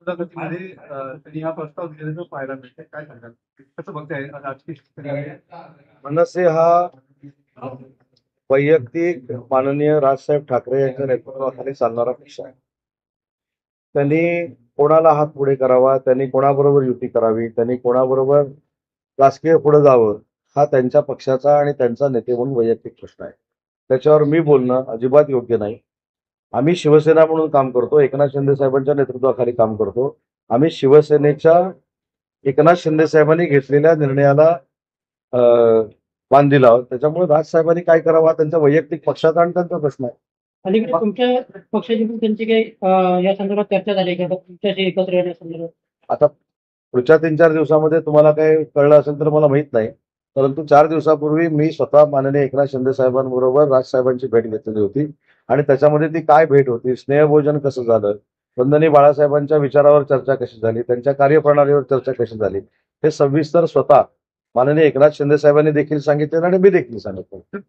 मुलाखतीमध्ये त्यांनी हा प्रस्ताव दिल्याचं पाहायला मिळतंय. काय सांगाल? कसं बघताय राजकीय स्थितीमध्ये? मनसे हा वैयक्तिक माननीय राजसाहेब ठाकरे यांच्या नेतृत्वाखाली चालणारा पक्ष आहे. त्यांनी कोणाला हात पुढे करावा, त्यांनी कोणाबरोबर युती करावी, त्यांनी कोणाबरोबर राजकीय पुढे जावं, हा त्यांच्या पक्षाचा आणि त्यांचा नेते म्हणून वैयक्तिक प्रश्न आहे. त्याच्यावर मी बोलणं अजिबात योग्य नाही. आम्ही शिवसेना म्हणून काम करतो, एकनाथ शिंदे साहेबांच्या नेतृत्वाखाली काम करतो. आम्ही शिवसेनेच्या एकनाथ शिंदे साहेबांनी घेतलेल्या निर्णयाला मान दिला आहोत. त्याच्यामुळे राजसाहेबांनी काय करावं हा त्यांचा वैयक्तिक पक्षाचा आणि त्यांचा प्रश्न आहे. अलीकडे तुमच्या पक्षाची पण त्यांची काही या संदर्भात चर्चा झाली का तुमच्याशी एकत्र येण्यासंदर्भात? आता पुढच्या 3-4 दिवसामध्ये तुम्हाला काय कळलं असेल तर मला माहित नाही, परंतु 4 दिवसापूर्वी मी स्वतः माननीय एकनाथ शिंदे साहेबांबरोबर राजसाहेबांची भेट घेतलेली होती आणि त्याच्यामध्ये ती काय भेट होती, स्नेहभोजन कसं झालं, वंदनीय बाळासाहेबांच्या विचारावर चर्चा कशी झाली, त्यांच्या कार्यप्रणालीवर चर्चा कशी झाली, हे सविस्तर स्वतः माननीय एकनाथ शिंदे साहेबांनी देखील सांगितले आणि मी देखील सांगितलं.